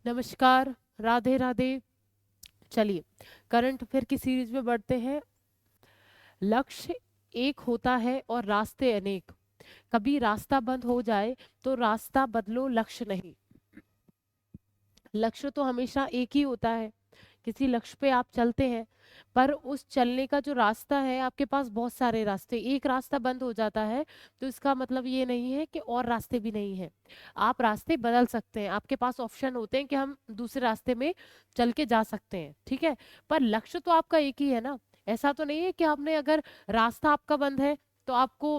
नमस्कार, राधे राधे। चलिए, current affair की सीरीज में बढ़ते हैं। लक्ष्य एक होता है और रास्ते अनेक। कभी रास्ता बंद हो जाए तो रास्ता बदलो, लक्ष्य नहीं। लक्ष्य तो हमेशा एक ही होता है। किसी लक्ष्य पे आप चलते हैं, पर उस चलने का जो रास्ता है, आपके पास बहुत सारे रास्ते। एक रास्ता बंद हो जाता है तो इसका मतलब ये नहीं है कि और रास्ते भी नहीं है। आप रास्ते बदल सकते हैं, आपके पास ऑप्शन होते हैं कि हम दूसरे रास्ते में चल के जा सकते हैं, ठीक है। पर लक्ष्य तो आपका एक ही है ना। ऐसा तो नहीं है कि आपने अगर रास्ता आपका बंद है तो आपको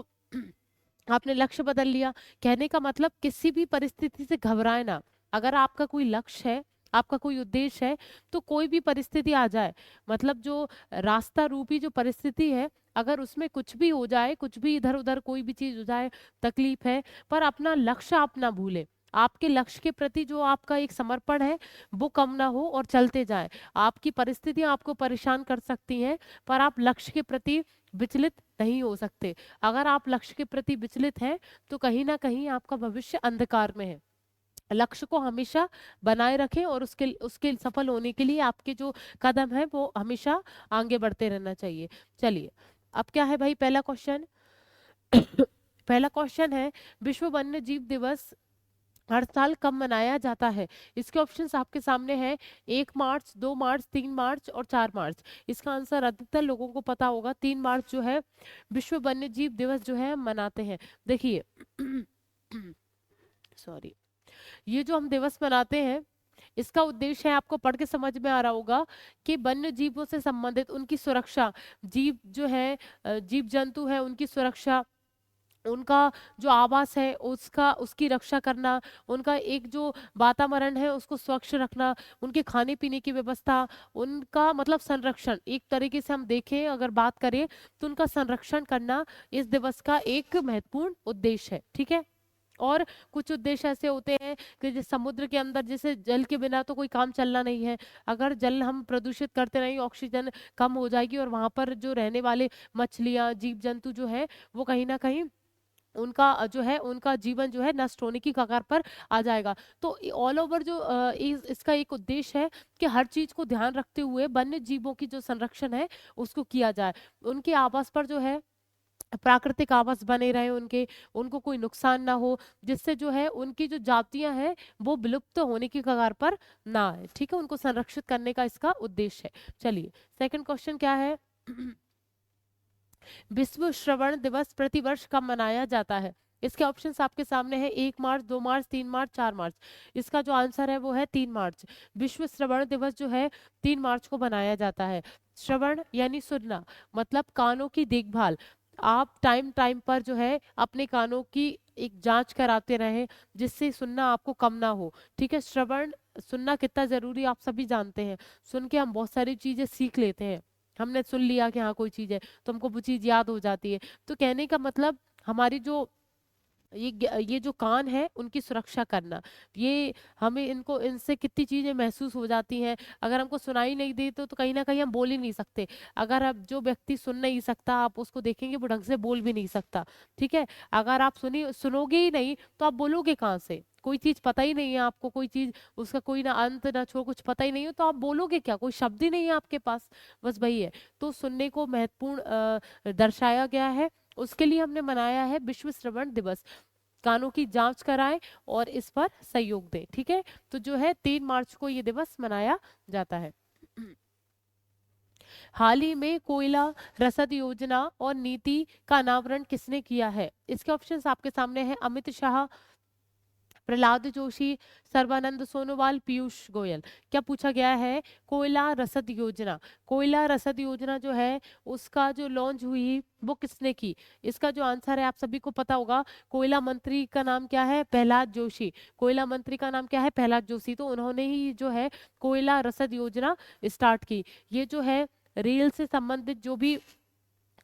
आपने लक्ष्य बदल लिया। कहने का मतलब किसी भी परिस्थिति से घबराए ना। अगर आपका कोई लक्ष्य है, आपका कोई उद्देश्य है, तो कोई भी परिस्थिति आ जाए, मतलब जो रास्ता रूपी जो परिस्थिति है, अगर उसमें कुछ भी हो जाए, कुछ भी इधर उधर कोई भी चीज हो जाए, तकलीफ है, पर अपना लक्ष्य आप ना भूले। आपके लक्ष्य के प्रति जो आपका एक समर्पण है वो कम ना हो और चलते जाए। आपकी परिस्थितियां आपको परेशान कर सकती हैं, पर आप लक्ष्य के प्रति विचलित नहीं हो सकते। अगर आप लक्ष्य के प्रति विचलित हैं तो कहीं ना कहीं आपका भविष्य अंधकार में है। लक्ष्य को हमेशा बनाए रखें और उसके उसके सफल होने के लिए आपके जो कदम है वो हमेशा आगे बढ़ते रहना चाहिए। चलिए, अब क्या है भाई, पहला क्वेश्चन। पहला क्वेश्चन है, विश्व वन्य जीव दिवस हर साल कब मनाया जाता है? इसके ऑप्शंस आपके सामने हैं। 1 मार्च, 2 मार्च, 3 मार्च और 4 मार्च। इसका आंसर अधिकतर लोगों को पता होगा। 3 मार्च जो है विश्व वन्य जीव दिवस जो है हम मनाते हैं। देखिए, सॉरी, ये जो हम दिवस मनाते हैं, इसका उद्देश्य है, आपको पढ़ के समझ में आ रहा होगा, कि वन्य जीवों से संबंधित उनकी सुरक्षा। जीव जो है, जीव जंतु है, उनकी सुरक्षा, उनका जो आवास है उसका उसकी रक्षा करना, उनका एक जो वातावरण है उसको स्वच्छ रखना, उनके खाने पीने की व्यवस्था, उनका मतलब संरक्षण, एक तरीके से हम देखें अगर बात करें तो उनका संरक्षण करना इस दिवस का एक महत्वपूर्ण उद्देश्य है, ठीक है। और कुछ उद्देश्य ऐसे होते हैं कि जैसे समुद्र के अंदर, जैसे जल के बिना तो कोई काम चलना नहीं है। अगर जल हम प्रदूषित करते रहेंगे, ऑक्सीजन कम हो जाएगी और वहां पर जो रहने वाले मछलियां, जीव जंतु जो है, वो कहीं ना कहीं उनका जो है उनका जीवन जो है नष्ट होने की कगार पर आ जाएगा। तो ऑल ओवर जो इसका एक उद्देश्य है कि हर चीज को ध्यान रखते हुए वन्य जीवों की जो संरक्षण है उसको किया जाए। उनके आवास पर जो है प्राकृतिक आवास बने रहे उनके, उनको कोई नुकसान ना हो, जिससे जो है उनकी जो जातियां हैं वो विलुप्त होने की कगार पर ना आए, ठीक है। उनको संरक्षित करने का इसका उद्देश्य है। चलिए, सेकंड क्वेश्चन क्या है। विश्व श्रवण दिवस प्रतिवर्ष कब मनाया जाता है? इसके ऑप्शंस आपके सामने है। 1 मार्च, 2 मार्च, 3 मार्च, 4 मार्च। इसका जो आंसर है वो है 3 मार्च। विश्व श्रवण दिवस जो है 3 मार्च को मनाया जाता है। श्रवण यानी सुनना, मतलब कानों की देखभाल। आप टाइम टाइम पर जो है अपने कानों की एक जांच कराते रहें, जिससे सुनना आपको कम ना हो, ठीक है। श्रवण, सुनना कितना जरूरी आप सभी जानते हैं। सुन के हम बहुत सारी चीजें सीख लेते हैं। हमने सुन लिया कि हाँ कोई चीज है तो हमको वो चीज याद हो जाती है। तो कहने का मतलब, हमारी जो ये जो कान है उनकी सुरक्षा करना, ये हमें इनको इनसे कितनी चीजें महसूस हो जाती हैं। अगर हमको सुनाई नहीं दी तो कहीं ना कहीं हम बोल ही नहीं सकते। अगर अब जो व्यक्ति सुन नहीं सकता, आप उसको देखेंगे वो ढंग से बोल भी नहीं सकता, ठीक है। अगर आप सुनोगे ही नहीं तो आप बोलोगे कहाँ से? कोई चीज पता ही नहीं है आपको, कोई चीज उसका कोई ना अंत ना छोर, कुछ पता ही नहीं हो तो आप बोलोगे क्या? कोई शब्द ही नहीं है आपके पास। बस वही है। तो सुनने को महत्वपूर्ण दर्शाया गया है, उसके लिए हमने मनाया है विश्व श्रवण दिवस। कानों की जांच कराएं और इस पर सहयोग दें, ठीक है। तो जो है 3 मार्च को ये दिवस मनाया जाता है। हाल ही में कोयला रसद योजना और नीति का अनावरण किसने किया है? इसके ऑप्शंस आपके सामने हैं। अमित शाह, प्रहलाद जोशी, सर्बानंद सोनोवाल, पीयूष गोयल। क्या पूछा गया है? कोयला रसद योजना। कोयला रसद योजना जो है उसका जो लॉन्च हुई वो किसने की? इसका जो आंसर है आप सभी को पता होगा। कोयला मंत्री का नाम क्या है? प्रहलाद जोशी। कोयला मंत्री का नाम क्या है? प्रहलाद जोशी। तो उन्होंने ही जो है कोयला रसद योजना स्टार्ट की। ये जो है रेल से संबंधित जो भी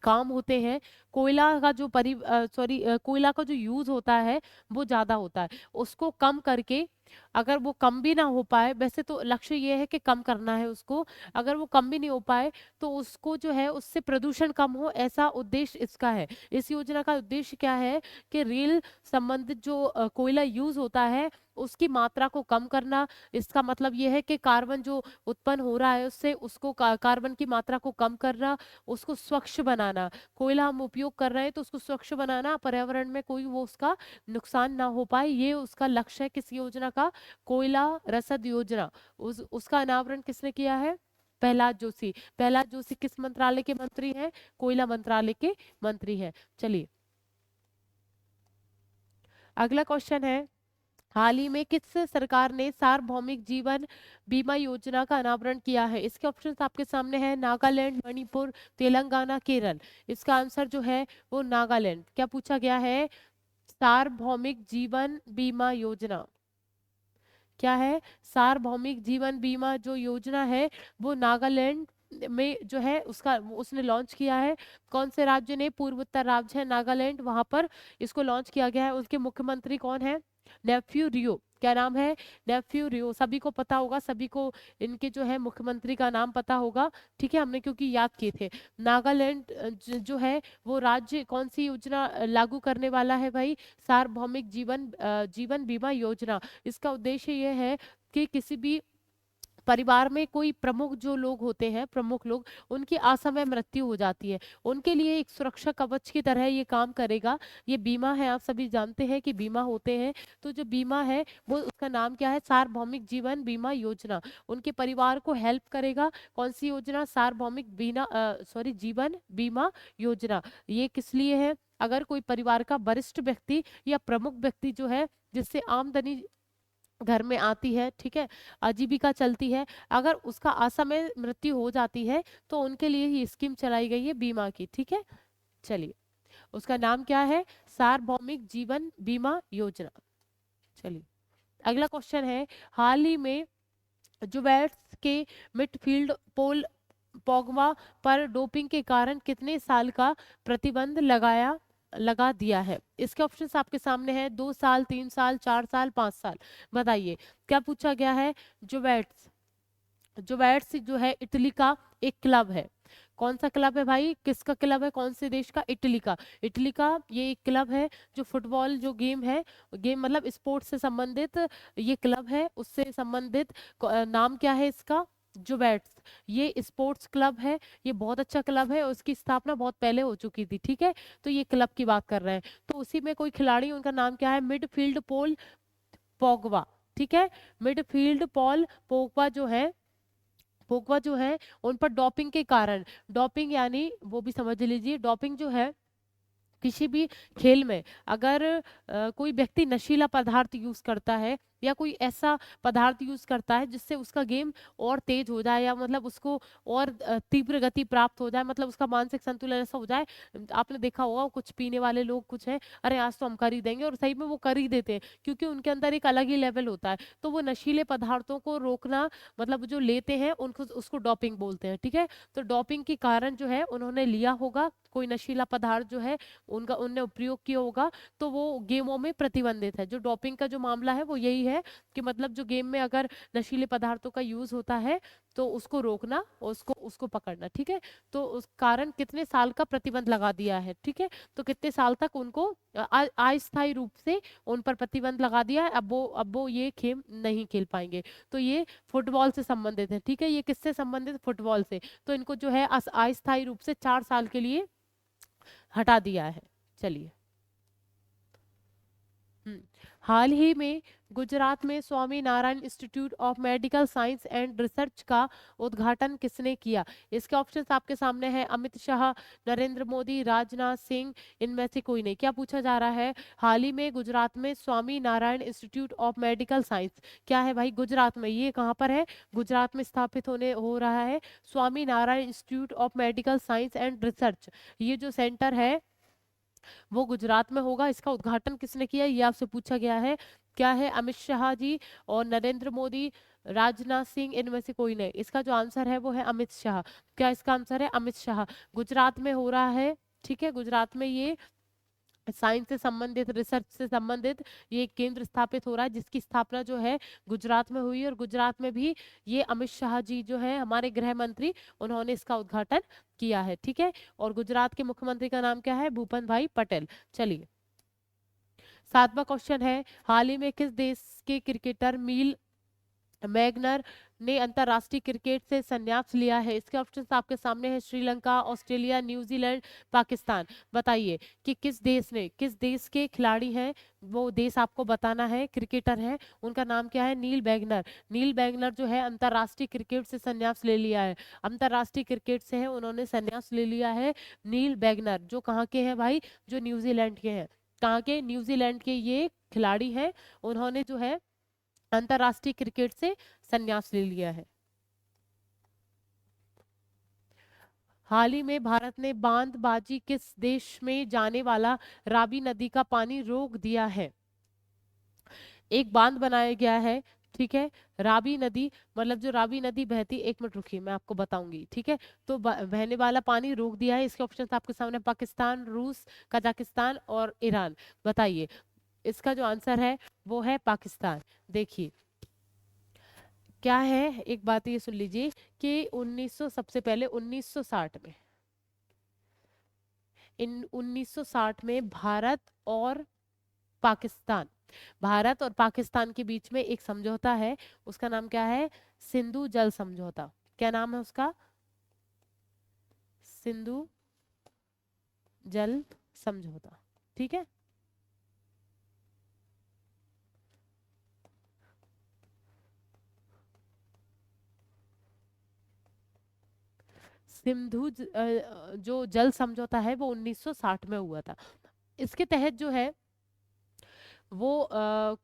काम होते हैं, कोयला का जो कोयला का जो यूज होता है वो ज्यादा होता है, उसको कम करके अगर वो कम भी ना हो पाए, वैसे तो लक्ष्य ये है कि कम करना है उसको, अगर वो कम भी नहीं हो पाए तो उसको जो है उससे प्रदूषण कम हो, ऐसा उद्देश्य इसका है। इस योजना का उद्देश्य क्या है कि रेल संबंधित जो कोयला यूज होता है उसकी मात्रा को कम करना। इसका मतलब ये है कि कार्बन जो उत्पन्न हो रहा है उससे उसको कार्बन की मात्रा को कम करना, उसको स्वच्छ बनाना। कोयला हम उपयोग कर रहे हैं तो उसको स्वच्छ बनाना, पर्यावरण में कोई वो उसका नुकसान ना हो पाए, ये उसका लक्ष्य है किस योजना का? कोयला रसद योजना। उसका अनावरण किसने किया है? प्रहलाद जोशी। प्रहलाद जोशी किस मंत्रालय के मंत्री हैं? कोयला मंत्रालय के मंत्री हैं। चलिए अगला क्वेश्चन है, हाल ही में किस सरकार ने सार्वभौमिक जीवन बीमा योजना का अनावरण किया है? इसके ऑप्शंस आपके सामने हैं, नागालैंड, मणिपुर, तेलंगाना, केरल। इसका आंसर जो है वो नागालैंड। क्या पूछा गया है? सार्वभौमिक जीवन बीमा योजना क्या है? सार्वभौमिक जीवन बीमा जो योजना है वो नागालैंड में जो है उसका उसने लॉन्च किया है। कौन से राज्य ने? पूर्वोत्तर राज्य है नागालैंड, वहां पर इसको लॉन्च किया गया है। उसके मुख्यमंत्री कौन है? नेफ्यू रियो। क्या नाम है? नेफ्यू रियो। सभी को पता होगा, सभी को इनके जो है मुख्यमंत्री का नाम पता होगा। ठीक है, हमने क्योंकि याद किए थे। नागालैंड जो है वो राज्य कौन सी योजना लागू करने वाला है भाई? सार्वभौमिक जीवन बीमा योजना। इसका उद्देश्य ये है कि किसी भी परिवार में कोई प्रमुख जो लोग होते हैं, प्रमुख लोग, उनकी असमय मृत्यु हो जाती है, उनके लिए एक सुरक्षा कवच की तरह ये काम करेगा। ये बीमा है, आप सभी जानते हैं कि बीमा होते हैं। तो जो बीमा है वो उसका नाम क्या है? सार्वभौमिक जीवन बीमा योजना। उनके परिवार को हेल्प करेगा। कौन सी योजना? सार्वभौमिक बीना सॉरी जीवन बीमा योजना। ये किस लिए है? अगर कोई परिवार का वरिष्ठ व्यक्ति या प्रमुख व्यक्ति जो है, जिससे आमदनी घर में आती है, ठीक है, आजीविका चलती है, अगर उसका असमय मृत्यु हो जाती है तो उनके लिए ही स्कीम चलाई गई है बीमा की। ठीक है, चलिए उसका नाम क्या है? सार्वभौमिक जीवन बीमा योजना। चलिए अगला क्वेश्चन है, हाल ही में जुवेंटस के मिडफील्ड पोल पोग्बा पर डोपिंग के कारण कितने साल का प्रतिबंध लगा दिया है? इसके ऑप्शंस आपके सामने हैं, 2 साल, 3 साल, 4 साल, 5 साल। बताइए क्या पूछा गया है? जुवेंट्स। जुवेंट्स जो है इटली का एक क्लब है। कौन सा क्लब है भाई? किसका क्लब है? कौन से देश का? इटली का। इटली का ये एक क्लब है जो फुटबॉल जो गेम है, गेम मतलब स्पोर्ट्स से संबंधित ये क्लब है, उससे संबंधित नाम क्या है इसका? जुवेंट्स। ये स्पोर्ट्स क्लब है, ये बहुत अच्छा क्लब है और उसकी स्थापना बहुत पहले हो चुकी थी। ठीक है, तो ये क्लब की बात कर रहे हैं। तो उसी में कोई खिलाड़ी, उनका नाम क्या है? मिडफील्ड पोल पोगबा। ठीक है, मिडफील्ड पॉल पोगबा जो है, पोगबा जो है उन पर डोपिंग के कारण, डोपिंग यानी वो भी समझ लीजिए, डोपिंग जो है किसी भी खेल में अगर कोई व्यक्ति नशीला पदार्थ यूज करता है या कोई ऐसा पदार्थ यूज करता है जिससे उसका गेम और तेज हो जाए या मतलब उसको और तीव्र गति प्राप्त हो जाए, मतलब उसका मानसिक संतुलन ऐसा हो जाए। आपने देखा होगा कुछ पीने वाले लोग कुछ हैं, अरे आज तो हम कर ही देंगे, और सही में वो कर ही देते हैं क्योंकि उनके अंदर एक अलग ही लेवल होता है। तो वो नशीले पदार्थों को रोकना, मतलब जो लेते हैं उनको उसको डोपिंग बोलते हैं। ठीक है, तो डोपिंग के कारण जो है उन्होंने लिया होगा कोई नशीला पदार्थ जो है उनका उनने उपयोग किया होगा, तो वो गेमों में प्रतिबंधित है। जो डोपिंग का जो मामला है वो यही है कि मतलब जो गेम में अगर नशीले पदार्थों का यूज होता है तो उसको रोकना और उसको उसको पकड़ना। ठीक है, तो उस कारण कितने साल का प्रतिबंध लगा दिया है। ठीक है, तो कितने साल तक उनको अस्थायी रूप से उन पर प्रतिबंध लगा दिया है। अब वो ये खेल नहीं खेल पाएंगे। तो ये फुटबॉल से संबंधित है। ठीक है, ये किससे संबंधित? फुटबॉल से। तो इनको जो है अस्थायी रूप से 4 साल के लिए हटा दिया है। चलिए हम्म, हाल ही में गुजरात में Swami Narayan institute of medical science and research का उद्घाटन किसने किया? इसके ऑप्शंस आपके सामने हैं, अमित शाह, नरेंद्र मोदी, राजनाथ सिंह, इनमें से कोई नहीं। क्या पूछा जा रहा है? हाल ही में गुजरात में Swami Narayan institute of medical science क्या है भाई? गुजरात में। ये कहाँ पर है? गुजरात में स्थापित होने हो रहा है Swami Narayan institute of medical science and research. ये जो सेंटर है वो गुजरात में होगा। इसका उद्घाटन किसने किया ये आपसे पूछा गया है। क्या है? अमित शाह जी और नरेंद्र मोदी, राजनाथ सिंह, इनमें से कोई नहीं। इसका जो आंसर है वो है अमित शाह। क्या इसका आंसर है? अमित शाह। गुजरात में हो रहा है। ठीक है, गुजरात में ये साइंस से संबंधित, रिसर्च से संबंधित ये एक केंद्र स्थापित हो रहा है, जिसकी स्थापना जो है गुजरात में हुई, और गुजरात में भी ये अमित शाह जी जो है हमारे गृह मंत्री, उन्होंने इसका उद्घाटन किया है। ठीक है, और गुजरात के मुख्यमंत्री का नाम क्या है? भूपेंद्र भाई पटेल। चलिए, 7वां क्वेश्चन है, हाल ही में किस देश के क्रिकेटर मील मैगनर ने अंतरराष्ट्रीय क्रिकेट से संन्यास लिया है? इसके ऑप्शंस आपके सामने है, श्रीलंका, ऑस्ट्रेलिया, न्यूजीलैंड, पाकिस्तान। बताइए कि किस देश ने, किस देश के खिलाड़ी हैं, वो देश आपको बताना है, क्रिकेटर हैं, उनका नाम क्या है? नील बैगनर। नील बैगनर जो है अंतरराष्ट्रीय क्रिकेट से संन्यास ले लिया है, अंतरराष्ट्रीय क्रिकेट से है उन्होंने संन्यास ले लिया है नील बैगनर, जो कहाँ के हैं भाई? जो न्यूजीलैंड के हैं। कहाँ के? न्यूजीलैंड के ये खिलाड़ी हैं, उन्होंने जो है अंतरराष्ट्रीय क्रिकेट से संन्यास ले लिया है। हाल ही में भारत ने बांदबाजी किस देश में जाने वाला रावी नदी का पानी रोक दिया है? एक बांध बनाया गया है, ठीक है, रावी नदी, मतलब जो रावी नदी बहती, एक मिनट रुकिए मैं आपको बताऊंगी, ठीक है। तो बहने वाला पानी रोक दिया है। इसके ऑप्शन आपके सामने, पाकिस्तान, रूस, कजाकिस्तान और ईरान। बताइए, इसका जो आंसर है वो है पाकिस्तान। देखिए क्या है, एक बात ये सुन लीजिए कि 1900, सबसे पहले 1960 में, इन 1960 में पाकिस्तान भारत और पाकिस्तान के बीच में एक समझौता है, उसका नाम क्या है? सिंधु जल समझौता। क्या नाम है उसका? सिंधु जल समझौता। ठीक है, जो जल समझौता है वो 1960 में हुआ था। इसके तहत जो है वो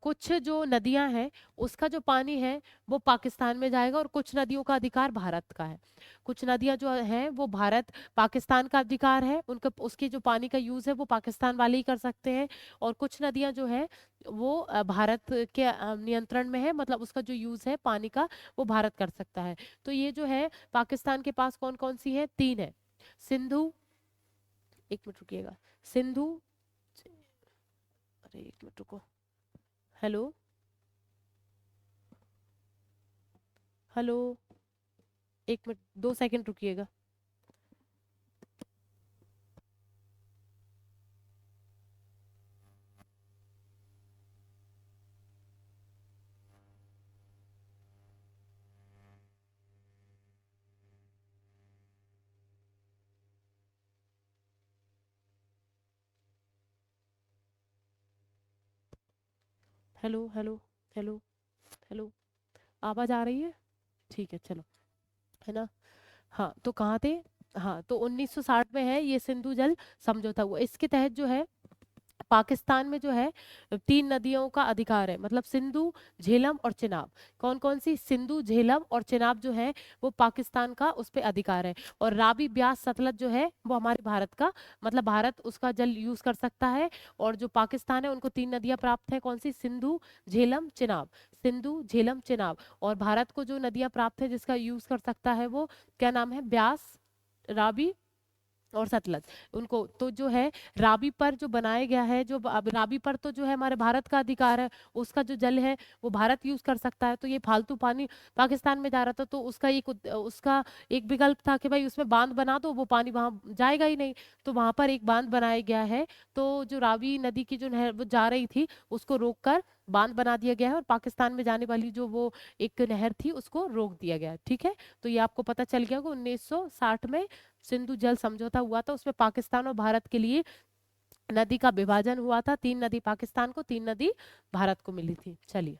कुछ जो नदियां हैं उसका जो पानी है वो पाकिस्तान में जाएगा, और कुछ नदियों का अधिकार भारत का है। कुछ नदियां जो हैं वो भारत पाकिस्तान का अधिकार है, उनका उसके जो पानी का यूज है वो पाकिस्तान वाले ही कर सकते हैं। और कुछ नदियां जो है वो भारत के नियंत्रण में है, मतलब उसका जो यूज है पानी का वो भारत कर सकता है। तो ये जो है पाकिस्तान के पास कौन कौन सी है? 3 है। सिंधु, एक मिनट रुकिएगा, सिंधु, अरे एक मिनट रुको, हेलो, हेलो, एक मिनट, 2 सेकंड रुकिएगा। हेलो, हेलो, हेलो, हेलो, आवाज आ रही है? ठीक है, चलो, है ना। हाँ, तो कहाँ थे? हाँ, तो 1960 में है ये सिंधु जल समझौता हुआ। इसके तहत जो है पाकिस्तान में जो है 3 नदियों का अधिकार है, मतलब सिंधु, झेलम और चिनाब। कौन कौन सी? सिंधु, झेलम और चिनाब जो है वो पाकिस्तान का उस पे अधिकार है। और रावी, ब्यास, सतलज जो है वो हमारे भारत का, मतलब भारत उसका जल यूज कर सकता है। और जो पाकिस्तान है उनको 3 नदियां प्राप्त है, कौन सी? सिंधु, झेलम, चिनाब। सिंधु, झेलम, चिनाब। और भारत को जो नदियां प्राप्त है जिसका यूज कर सकता है वो क्या नाम है? ब्यास, रावी और सतलज। उनको तो जो है रावी पर जो बनाया गया है, जो अब रावी पर तो जो है हमारे भारत का अधिकार है, उसका जो जल है वो भारत यूज कर सकता है। तो ये फालतू पानी पाकिस्तान में जा रहा था, तो उसका एक विकल्प था कि भाई उसमें बांध बना दो, वो पानी वहां जाएगा ही नहीं। तो वहां पर एक बांध बनाया गया है। तो जो रावी नदी की जो नहर वो जा रही थी उसको रोक कर बांध बना दिया गया है, और पाकिस्तान में जाने वाली जो वो एक नहर थी उसको रोक दिया गया है। ठीक है, तो ये आपको पता चल गया कि 1960 में सिंधु जल समझौता हुआ था, उसमें पाकिस्तान और भारत के लिए नदी का विभाजन हुआ था। 3 नदी पाकिस्तान को, 3 नदी भारत को मिली थी। चलिए,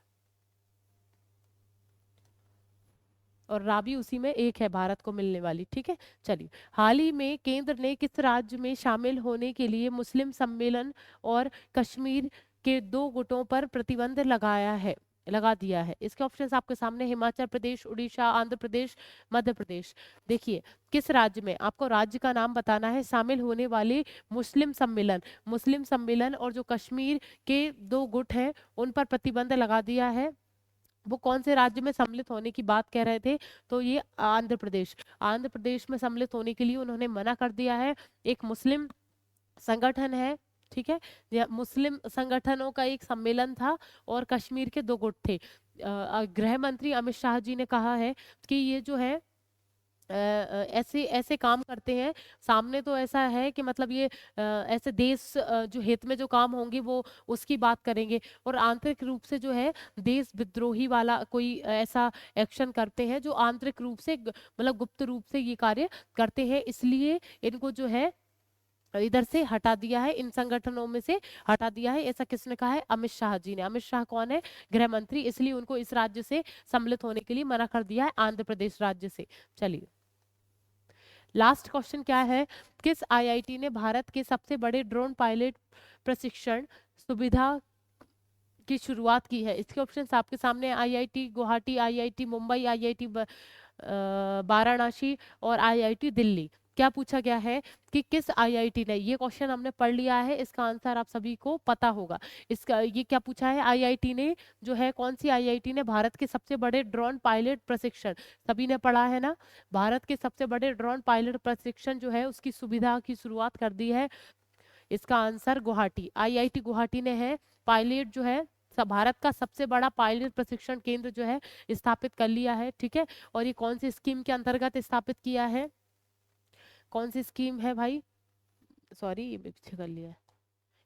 और रावी उसी में एक है भारत को मिलने वाली। ठीक है, चलिए, हाल ही में केंद्र ने किस राज्य में शामिल होने के लिए मुस्लिम सम्मेलन और कश्मीर के 2 गुटों पर प्रतिबंध लगा दिया है? इसके ऑप्शंस आपके सामने, हिमाचल प्रदेश, उड़ीसा, आंध्र प्रदेश, मध्य प्रदेश। देखिए, किस राज्य में, आपको राज्य का नाम बताना है, शामिल होने वाले मुस्लिम सम्मेलन और जो कश्मीर के 2 गुट हैं उन पर प्रतिबंध लगा दिया है। वो कौन से राज्य में सम्मिलित होने की बात कह रहे थे? तो ये आंध्र प्रदेश में सम्मिलित होने के लिए उन्होंने मना कर दिया है। एक मुस्लिम संगठन है, ठीक है। यह मुस्लिम संगठनों का एक सम्मेलन था और कश्मीर के 2 गुट थे। गृह मंत्री अमित शाह जी ने कहा है कि ये जो है ऐसे ऐसे काम करते हैं। सामने तो ऐसा है कि मतलब ये ऐसे देश जो हित में जो काम होंगे वो उसकी बात करेंगे, और आंतरिक रूप से जो है देश विद्रोही वाला कोई ऐसा एक्शन करते हैं जो आंतरिक रूप से मतलब गुप्त रूप से ये कार्य करते हैं। इसलिए इनको जो है इधर से हटा दिया है, इन संगठनों में से हटा दिया है। ऐसा किसने कहा है? अमित शाह जी ने। अमित शाह कौन है? गृह मंत्री। इसलिए उनको इस राज्य से सम्मिलित होने के लिए मना कर दिया है, आंध्र प्रदेश राज्य से। चलिए, लास्ट क्वेश्चन क्या है? किस आईआईटी ने भारत के सबसे बड़े ड्रोन पायलट प्रशिक्षण सुविधा की शुरुआत की है? इसके ऑप्शंस आपके सामने: IIT Guwahati, IIT Mumbai, IIT Varanasi और आईआईटी दिल्ली। क्या पूछा गया है कि किस आईआईटी ने? ये क्वेश्चन हमने पढ़ लिया है, इसका आंसर आप सभी को पता होगा। इसका ये क्या पूछा है? आईआईटी ने जो है, कौन सी आईआईटी ने भारत के सबसे बड़े ड्रोन पायलट प्रशिक्षण, सभी ने पढ़ा है ना, भारत के सबसे बड़े ड्रोन पायलट प्रशिक्षण जो है उसकी सुविधा की शुरुआत कर दी है। इसका आंसर गुवाहाटी, आईआईटी गुवाहाटी ने है पायलट जो है भारत का सबसे बड़ा पायलट प्रशिक्षण केंद्र जो है स्थापित कर लिया है। ठीक है, और ये कौन सी स्कीम के अंतर्गत स्थापित किया है? कौन सी स्कीम है भाई? सॉरी, ये पीछे कर लिया है।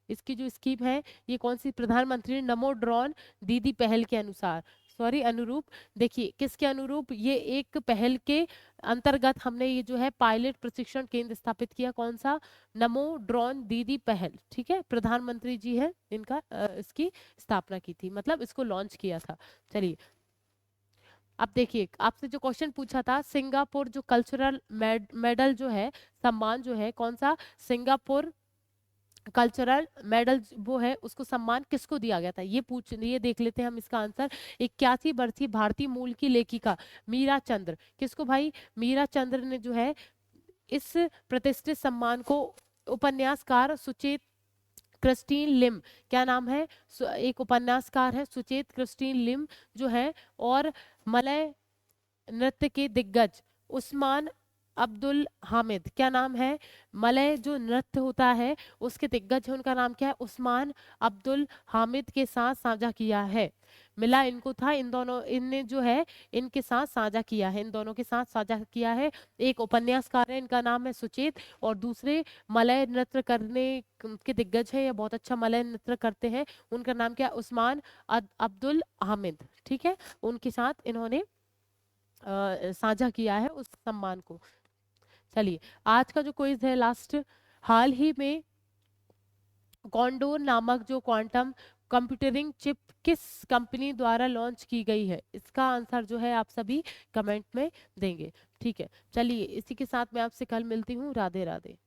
इसकी जो स्कीम है ये कौन सी? प्रधानमंत्री नमो ड्रोन दीदी पहल के अनुसार, सॉरी अनुरूप। देखिए किसके अनुरूप? ये एक पहल के अंतर्गत हमने ये जो है पायलट प्रशिक्षण केंद्र स्थापित किया। कौन सा? नमो ड्रोन दीदी पहल। ठीक है, प्रधानमंत्री जी है इनका इसकी स्थापना की थी, मतलब इसको लॉन्च किया था। चलिए, अब देखिए आपसे जो क्वेश्चन पूछा था, सिंगापुर जो कल्चरल मेडल जो है, सम्मान जो है, कौन सा? सिंगापुर कल्चरल मेडल वो है, उसको सम्मान किसको दिया गया था? ये देख लेते हैं हम इसका आंसर। 81 वर्षीय भारतीय मूल की लेखिका मीरा चंद्र, किसको भाई? मीरा चंद्र ने जो है इस प्रतिष्ठित सम्मान को उपन्यासकार सुचेत क्रिस्टीन लिम, क्या नाम है? एक उपन्यासकार है सुचेत क्रिस्टीन लिम जो है, और मलय नृत्य के दिग्गज उस्मान अब्दुल हामिद, क्या नाम है? मलय जो नृत्य होता है उसके दिग्गज है, उनका नाम क्या है? उस्मान अब्दुल हामिद के साथ साझा किया है। मिला इनको था, इन दोनों इनने जो है इनके साथ साझा किया है, इन दोनों के साथ साझा किया है। एक उपन्यासकार है, इनका नाम है सुचेत, और दूसरे मलय नृत्य करने के दिग्गज है, ये बहुत अच्छा मलय नृत्य करते हैं, उनका नाम क्या है? उस्मान अब्दुल हामिद। ठीक है, उनके साथ इन्होंने साझा किया है उस सम्मान को। चलिए, आज का जो क्विज है लास्ट, हाल ही में कॉन्डोर नामक जो क्वांटम कंप्यूटरिंग चिप किस कंपनी द्वारा लॉन्च की गई है? इसका आंसर जो है आप सभी कमेंट में देंगे। ठीक है, चलिए इसी के साथ मैं आपसे कल मिलती हूँ। राधे राधे।